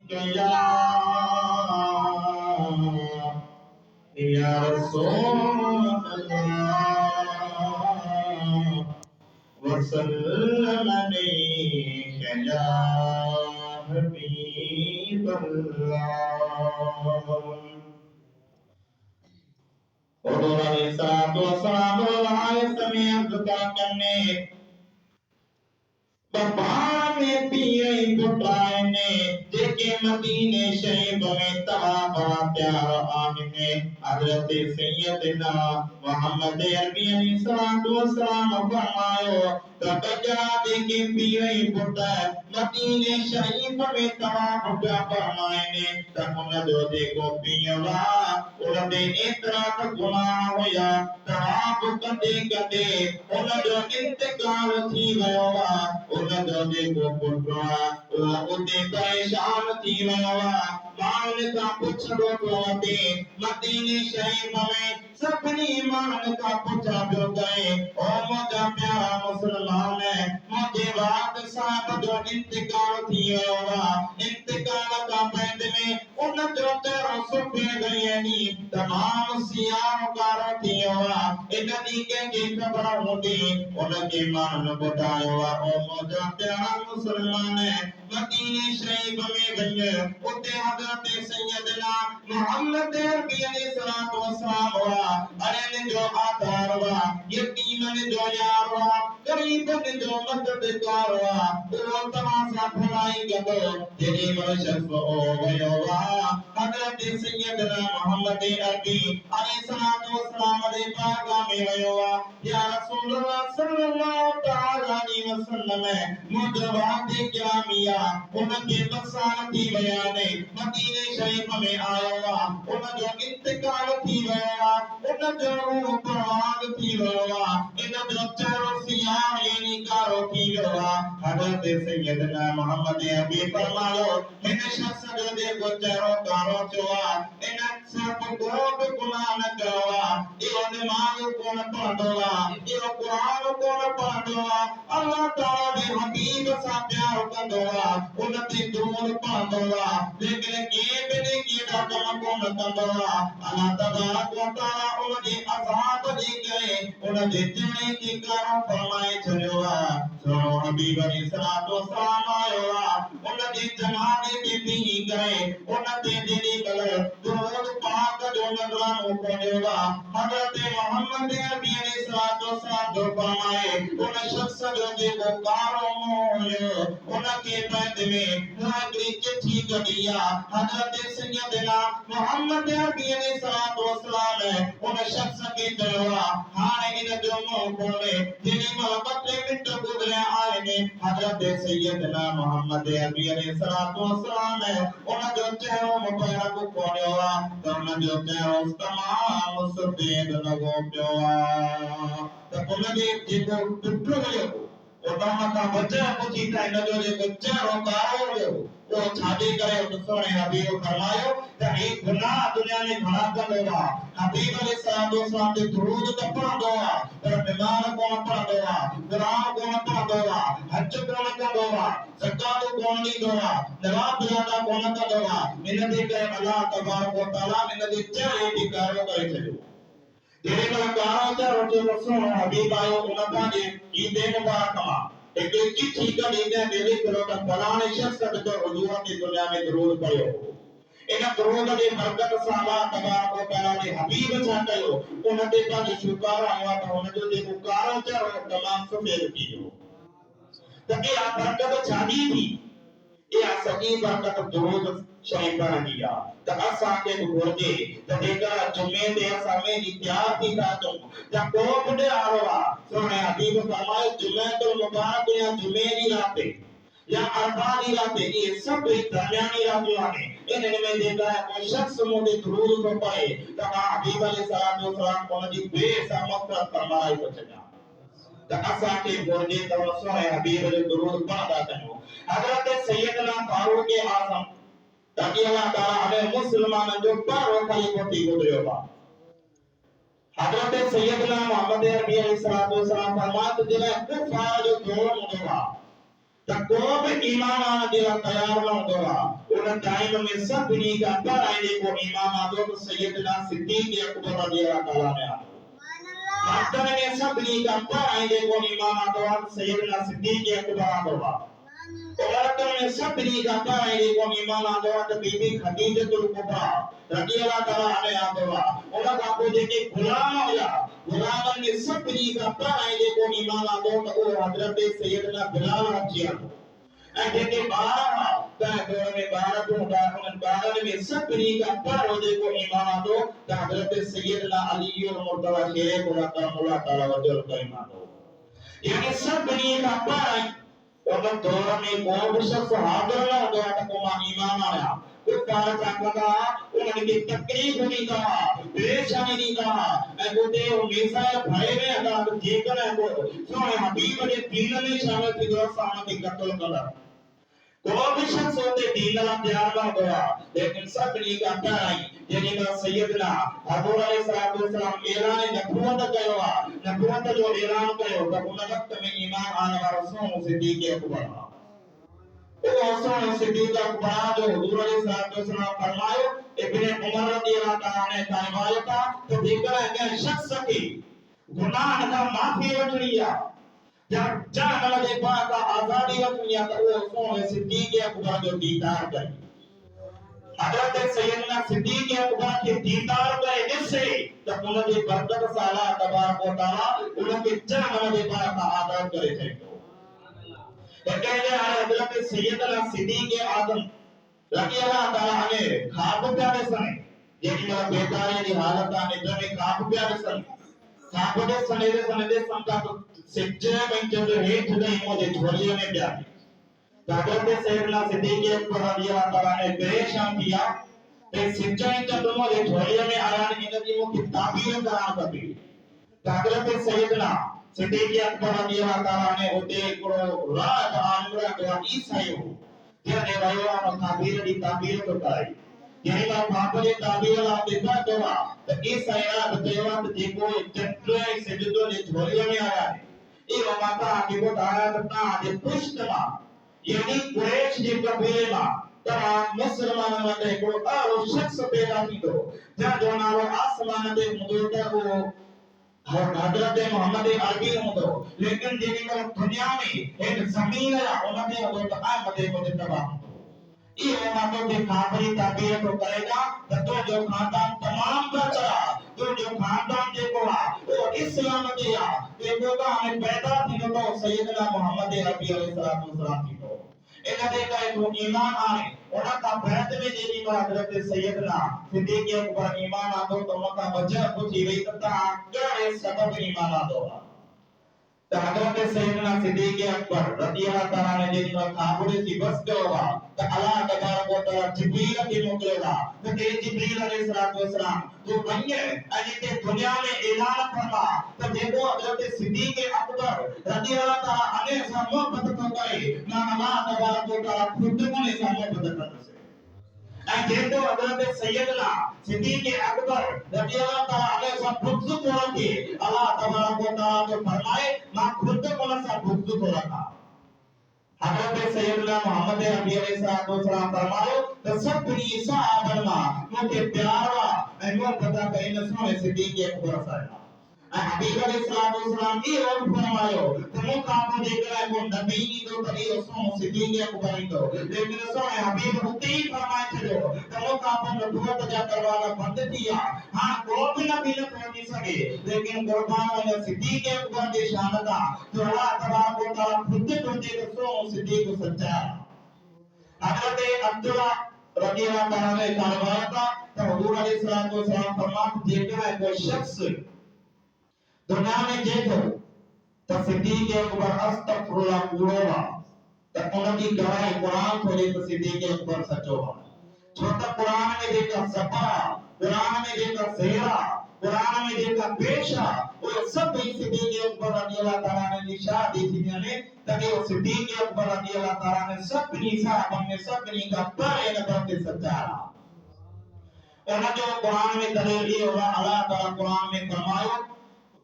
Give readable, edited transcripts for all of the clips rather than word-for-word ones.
Ya Ya Rasulullah وسلم عليك يا حبيب الله حضور علیہ الصلوۃ والسلام کرنے بابانے پیے بٹائنے دیکھے مدینے شیب میں تباہ پیار آمنے حضرت سیدنا محمد عربی علیہ السلام فرمائے تبجا دیکھے پیے بٹائے مدینے شیب میں تباہ پیار فرمائنے تکن جو دیکھو پیوا انہوں نے اطراف گناہ ہویا تباہ کدے کدے انہوں جو انتقال تھی گیا جو دیکھو پٹرا اتے پریشان تھی ویا مان کا پچھڑو تو مدینے شریف میں سبنی مان کا پچھا پھر گئے او مجھا پیارا مسلمان ہے مجھے بات صاحب جو انتقال تھی ویا انتقال کا بعد میں ان جو تیرا سپے گئے نی تمام سیاہ کارا تھی ویا انہی کے خبر ہوندی ان کے مان بتایا او مجھا پیارا مسلمان ہے مدینے شریف میں ونجے اتے حضرت سیدنا محمد عربی علیہ السلام ہوا ارے جو آدھار ہوا یتیمن جو یار ہوا غریبن جو مددگار ہوا وہ تماشا بھلائی گدو تیری مرشد ہو گیا ہوا حضرت سیدنا محمد عربی علیہ السلام علیہ پاکا میں گیا ہوا یا رسول اللہ صلی اللہ علیہ وسلم مجھوات کرامیہ ان کے بسانتی بیانے مدینہ شریف میں آیا ہوا ان جو انتقال تھی گیا ان جو روح پرواز تھی گیا ان جو چہرو سیاہ یعنی کارو تھی گیا حضرت سیدنا محمد عربی فرمایا ان شخص جو دیکھو چہرو کارو چوا ان سب گروہ گناہ نہ کروا یہ نماز کون پڑھوا یہ قرآن کون پڑھوا اللہ تعالیٰ نے حبیب سا پیار کندوا انتی درود پڑھوا لیکن یہ بنے کی ڈاکم کون کندوا اللہ تبارک و تعالیٰ انتی عذاب دی گئے انتی جنے کی کاروں فرمائے چھلوا سنو حبیب علیہ السلام آئیوا انتی جماعی بھی بھی گئے انتی دلی بلے درود پاک جو نظرانوں پڑھوا حضرت محمد عربی علیہ السلام جو فرمائے ان شخص جو دیکھو کاروں مولیو ان کے پید میں ناگری چٹھی گڑیا حضرت سیدنا محمد عربی علیہ السلام ان شخص کی جلوہ ہانے ان جو موقع میں جنہی محبت منٹ گزرے آئے نے حضرت سیدنا محمد عربی علیہ السلام ان جو چہروں مبارک کھوڑیوا تو ان جو چہروں تمام سفید لگو پیوا تو انہیں جیکو پٹھو گئے اوتاما کا بچہ پوچھی تھا ان جو بچہ روکارو ہو وہ چھاڑی کرے تو سونے حبیب فرمایا کہ ایک گناہ دنیا میں بھڑا کر ہوگا حبیب علیہ السلام کے درود تو پڑھ دوا پر بیمار کون پڑھ دوا قرآن کون پڑھ دوا حج کون کر دوا زکات کون نہیں دوا نواب زیادہ کون کر دوا منتی کرے اللہ تبارک و تعالیٰ منتی چاہے بھی کارو کرے چلو تیرے کا کارو چاہ رجل رسول حبیب آئیو انتا جی عید مبارک ماں ایک چٹھی کا دیتے ہیں میرے کرو کا فلانے شخص کا جو حضور کی دنیا میں درود پڑھو ان درود کی برکت سے اللہ تبارک و تعالیٰ نے حبیب چاہتے ہو انہوں نے جو شکارہ ہوا تھا انہوں نے جو مکارہ چاہو تمام سفید کی ہو تاکہ آپ برکت چاہی تھی یہ سکی برکت درود شریفہ دیا تو اسا کے گھوڑے تو دیکھا جمعے دے اسا میں اتیار تھی تھا تم جب کو بڑے آروا سونے حبیب فرمائے جمعے تو مبارک یا جمعے دی راتے یا عربہ دی راتے یہ سب درمیانی راتوں آنے انہیں میں دیکھا ہے کوئی شخص مجھے درود کو پائے تو حبیب علیہ السلام کو نجی بے سا مفرد فرمائی کو چکا تو اسا کے گھوڑے تو سونے حبیب علیہ درود پڑھا کرو حضرت سیدنا فاروق اعظم تاکہ اللہ تعالیٰ ہمیں مسلمان جو پر وقائی پتی گزرے ہوگا حضرت سیدنا محمد عربی علیہ السلام فرمات جنہیں کفار جو دور مدوگا تقوب امام آنا دیلا تیار نہ ہوگا انہاں ٹائم میں سب بنی کا پر آئینے کو امام آدھو سیدنا صدیق اکبر رضی اللہ تعالیٰ نے مقدر میں سب بنی کا پر آئینے کو امام آدھو سیدنا صدیق اکبر آدھو مقدر میں سب بنی کا پر آئینے کو امام آدھو بی بی خدیجۃ الکبریٰ رضی اللہ تعالیٰ عنہ آدھو انہاں کا کو دیکھے غلام ہویا غلامن میں سب بنی کا پر آئینے کو امام آدھو حضرت سیدنا بلال رضی اللہ ایسے کہ 12 دور میں 12 کو مدارن 12 میں سب بنی کا پر ہو دے کو ایمان دو حضرت سیدنا علی المرتضی شیخ اللہ تعالی وجل کا ایمان دو یعنی سب بنی کا پر اور دور میں کوئی شخص حاضر نہ ہو گیا تو ایمان آیا اس بار چاہتا انہوں نے تکلیف نہیں کہا پریشانی نہیں کہا اے بوتے وہ میسائل بھائی میں اگر جیکر ہے وہ سونے حبیب نے دین میں شامل تھی جو سامنے قتل کر کوئی بھی شخص ہوتے دین اللہ تیار نہ گیا لیکن سب بنی کا پیار آئی یعنی کہ سیدنا حضور علیہ السلام اعلان نبوت کروا نبوت جو اعلان کرو تو ان وقت میں ایمان آنے والا رسول صدیق اکبر وہ رسول صدیق اکبر جو حضور علیہ السلام فرمائے ابن عمر رضی اللہ تعالیٰ نے فرمایا تھا تو دیکھا ہے کہ شخص کی گناہ کا معافی رکھنی ہے جب جہاں اللہ دے پاک کا آزادی رکھنی ہے تو وہ رسول صدیق اکبر جو دیدار کریں حضرت سیدنا صدیق اکبر کے دیدار کرے جس سے جب انہوں نے برکت سالہ تبارک و تعالیٰ انہوں کے جہاں اللہ دے پاک کا آزاد کرے تھے کہتے ہیں حضرت سیدنا صدیق اعظم رضی اللہ تعالیٰ نے خواب پیارے سنے یعنی میرا بیٹا یعنی حالت آنے میں خواب پیارے سنے خواب دے سنے دے سمجھا تو سجے میں جو ریٹ نہیں مجھے جھولیے میں پیاری حضرت سیدنا صدیق اکبر رضی اللہ تعالیٰ نے پریشان کیا کہ سجے میں جو مجھے جھولیے میں آیا نہیں کہ وہ کتابی کرا کبھی حضرت سیدنا صدیق اکبر رضی اللہ تعالیٰ نے ہوتے کو رات آمرہ کو عیسائی ہو جنہیں بھائیوں اور تعبیر دی تعبیر کو کرائی یعنی میں پاپا نے تعبیر اللہ دیکھا دوا تو عیسائی رات دیوات دیکھو جنٹرے سجدوں نے جھولیے میں آیا ہے یہ ماتا آگے کو دایا کرتا آگے پشت ماں یعنی قریش جی قبیلے ماں تمام مسلمان میں کو آرو شخص پیدا کی دو جہاں جو نارو آسمان دے مدوٹا کو حضرت محمد عربی ہوں لیکن جنہی پر دنیا میں ایک زمین ہے انہوں نے وہ آمد مجتبہ ہوں یہ اماموں کے خاطری تعبیر کو کرے گا تو جو خاندان تمام کا چلا تو جو خاندان کے کوڑا وہ اسلام دیا دیکھو گا ہمیں پیدا تھی تو سیدنا محمد عربی علیہ السلام تھی تو انہوں نے کہا ایک ایمان آنے انہوں کا بیعت میں جیلی پر حضرت سیدنا صدیق اکبر ایمان آدھو تو انہوں کا وجہ کچھ ہی رہی تھا کیا سبب ایمان آدھو تو حضرت سیدنا صدیق اکبر رضی اللہ تعالیٰ نے جیلی پر خابرے سی بس کے ہوگا تو اللہ تبارک و تعالیٰ جبریل کی مکلے گا تو کہ جبریل علیہ السلام تو بنیے کہ دنیا میں اعلان فرما تو دیکھو حضرت صدیق اکبر رضی اللہ تعالیٰ عنہ سے محبت کو کرے نہ اللہ تبارک و تعالیٰ خود کو نے سے محبت کرنے سے دیکھو حضرت سیدنا صدیق اکبر رضی اللہ تعالیٰ عنہ سے بغض کو رکھے اللہ تبارک و تعالیٰ کو فرمائے میں خود کو نے سے بغض کو رکھا حضرت سیدنا محمد عربی علیہ السلام فرماؤ تو سب بنی صحابہ مجھے پیارا محبت پتا کریں نسوں صدیق اکبر صاحب حبیب علیہ السلام یہ اور فرماؤ تمہیں کہاں دیکھ رہا ہے وہ نبی نہیں تو تبھی رسول صدیق اکبر نہیں تو لیکن رسول حبیب ہوتے ہی فرمائے چلو تمہیں کہاں نبوت جا کروانا بند کیا ہاں کوئی بھی نبی نہ پہنچ سکے لیکن قربان والا صدیق اکبر کی شان تھا تو اللہ تبارک و تعالیٰ خود کو دے رسول صدیق سچا حضرت عبداللہ رضی اللہ تعالیٰ نے فرمایا تھا تو حضور علیہ السلام فرماتے دیکھ رہا ہے کوئی شخص دنیا میں دیکھو تو صدیق اکبر استغفر اللہ پورا تو انہوں کی گواہی قرآن کھولے تو صدیق اکبر سچو چھوٹا قرآن میں دیکھا سپا قرآن میں دیکھا زہرا قرآن میں دیکھا پیشہ وہ سب ہی صدیق اکبر رضی اللہ تعالیٰ نے نشاہ دی تھی نے تاکہ وہ صدیق اکبر رضی اللہ تعالیٰ نے سب بنی صاحب نے سب بنی کا پرے نظر کے سچا رہا انہوں جو قرآن میں دلیل یہ ہوا اللہ تعالیٰ قرآن میں فرمایا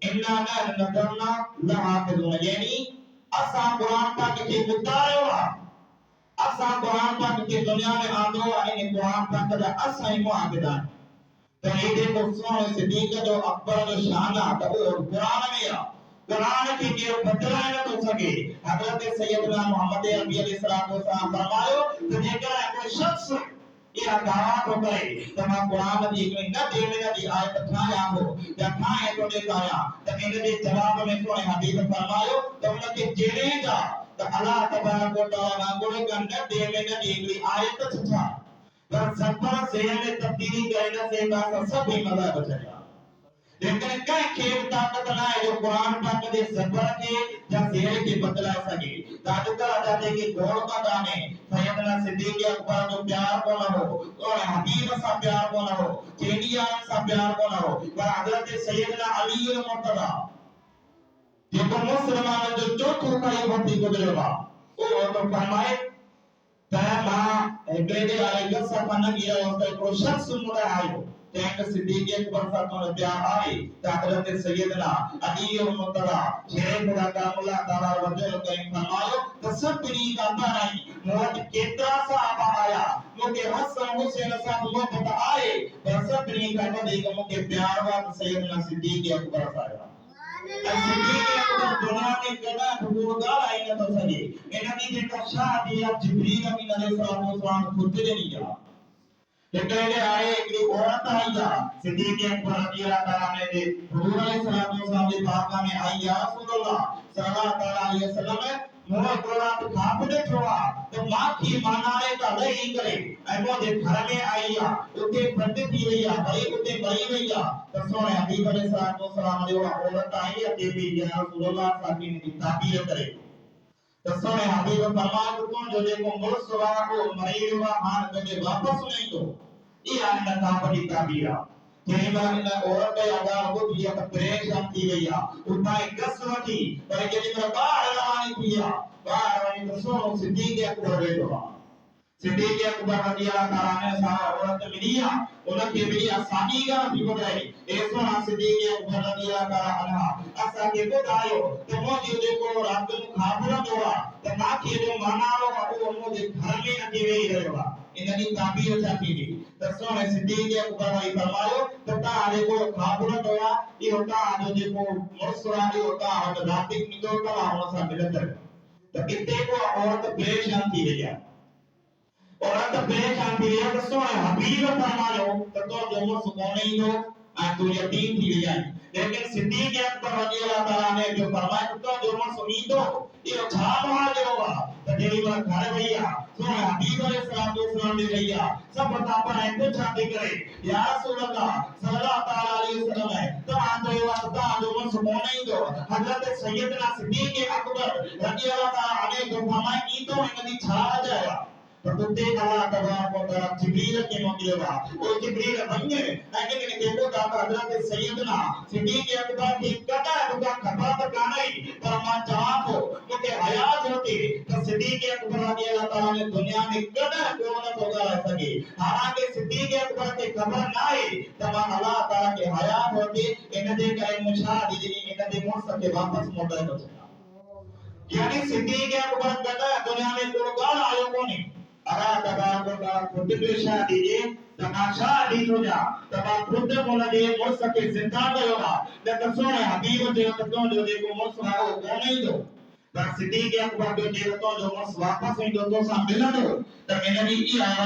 اننا نذرنا لحافظون یعنی اسا قرآن پاک کے اتارے ہوا اسا قرآن پاک کے دنیا میں آدھو آئین قرآن پاک دا اسا ہی معاقدان تو یہ دیکھو سونے صدیقہ جو اکبر جو شانہ تو وہ قرآن میں قرآن کی کہ بدلہ نہ تو سکے حضرت سیدنا محمد عربی علیہ السلام فرمایو تو جے کہ کوئی شخص یہ دعویٰ کو کرے تو میں قرآن دی ایک نہ دینے دی آیت کھایا ہو یا کھائے تو دیکھایا تو انہیں دی جواب میں سونے حدیث فرمایو تو انہیں کی جینے جا تو اللہ تبارک و تعالیٰ گوڑے کا نہ دینے دی ایک آیت چھتا پر سفر سے ہمیں تبدیلی کرنے سے باسا سب ہی مزہ بچایا لیکن کئی کھیل طاقت نہ ہے جو قرآن پاک دے زبر کے یا زیر کے بدلا سکے تاجکر آجاتے کہ گھوڑ کا دانے سیدنا صدیق اکبر جو پیار کو نہ ہو اور حبیب سا پیار کو نہ ہو چینیان سا پیار کو نہ ہو اور حضرت سیدنا علی المرتضی یہ تو مسلمان جو چوتھو کا یہ بھتی گزرے گا وہ تو فرمائے تیمہ ایک آئے گا سفانہ گیا اس کا ایک شخص مڑا آئے کہ صدیق اکبر فرمان پیار آئی کہ حضرت سیدنا علی المرتضی شیخ خدا کام اللہ تعالی وجہ کریم فرمایو تصبری کا بنائی موت کترا سا آبا آیا کیونکہ حسن حسین صاحب محبت آئے تصبری کا بدے کہ مکہ پیار وقت سیدنا صدیق اکبر آیا صدیق اکبر دنیا میں کنا حضورگار آئی نہ تو سکے انہی دیکھا شاہ دیا جبریل امین علیہ السلام خود دے نہیں جا لیکن آئے ایک عورت آئی جا صدیق اکبر رضی اللہ تعالیٰ نے دے حضور علیہ السلام دے پاکہ میں آئی یا رسول اللہ صلی اللہ علیہ وسلم موہ قرآن کھاپ دے چھوڑا تو ماں کی مانارے کا لئی کرے ایمو دے گھر میں آئی یا اتے پردے تھی رہی یا بڑی اتے بڑی رہی یا تو سونے حبیب علیہ السلام علیہ عورت آئی یا تے بھی یا رسول اللہ صاحبی نے تعبیر کرے تو سونے حبیب فرمائے کون جو دیکھو مرس رہا کو مریر رہا آن کبھی واپس نہیں تو یہ آئندہ کافری تعبیرہ تیری بار انہیں عورت ہے اگر وہ بھی ایک پریشان تھی گئی اتنا ایک قصر تھی پر ایک جنگل باہر روانی تھی باہر روانی تو سونو صدیق اکبر رہے ہوا صدیق اکبر رضی اللہ تعالیٰ نے سارا عورت ملیا انہوں کی ملی آسانی کا بھی بڑھائی ایسونا صدیق اکبر رضی اللہ تعالیٰ عنہ ایسا کہ خود آئیو تو موجی دیکھو رات مخابرت ہوا تو ناکی جو مانارو وہ موجی گھر میں اکیوے ہی رہے ہوا انہی تعبیر چاہتی دی تسونے صدیق اکبر رضی فرمایو تو تا دیکھو خابرت ہوا یہ ہوتا جو دیکھو مرسرانی ہوتا اور راتک نکلتا ہونا سا ملتر تو کتے کو عورت پریشان تھی گیا عورت پریشان تھی گیا تو سونے حبیب فرمایو تو جو مرس کونے ہی دو تو یقین تھی گیا لیکن صدیق اکبر رضی اللہ تعالیٰ نے جو فرمایا تو جو مرس امیدو یہ چھاپ آگے ہوگا تو جیلی بار گھر بھئیا سونے حبیب علیہ السلام نے بھئیا سب بتا پر ہے کچھ آتے کرے یا رسول اللہ صلی اللہ تعالیٰ علیہ وسلم ہے تو آن تو یہ واسطہ جو مرس کونے ہی دو حضرت سیدنا صدیق اکبر رضی اللہ تعالیٰ علیہ جو فرمایا کی تو انہی چھاپ جائے گا تو کتے اللہ تبارک و تعالیٰ جبریل کے موقع گا وہ جبریل بن گئے لیکن انہیں دیکھو کہ حضرت سیدنا صدیق اکبر کی قطع دکا خبرت کانائی پر ماں جواب ہو کیونکہ حیات ہوتی تو صدیق اکبر رضی اللہ تعالیٰ نے دنیا میں قطع قومت ہوگا رہ سکے حالانکہ صدیق اکبر کی خبر نہ آئی تو ماں اللہ تعالیٰ کی حیات ہوتی انہیں دیکھا ایک مشاہدی جنہی انہیں دیکھ مر سکے واپس موٹر ہو سکا یعنی صدیق اکبر قطع دنیا میں قرآن آئے کونی اگر تبارک و تعالیٰ خود پیشہ دیجئے تماشا دیت ہو جا تبارک خود مولا دے مرس کے زندہ دے ہوگا لیکن سونے حبیب جو تکون جو دیکھو مرس راہو کون نہیں دو پر صدیق اکبر جو دیکھو جو مرس واپس نہیں دو تو سا ملن دو تو انہیں بھی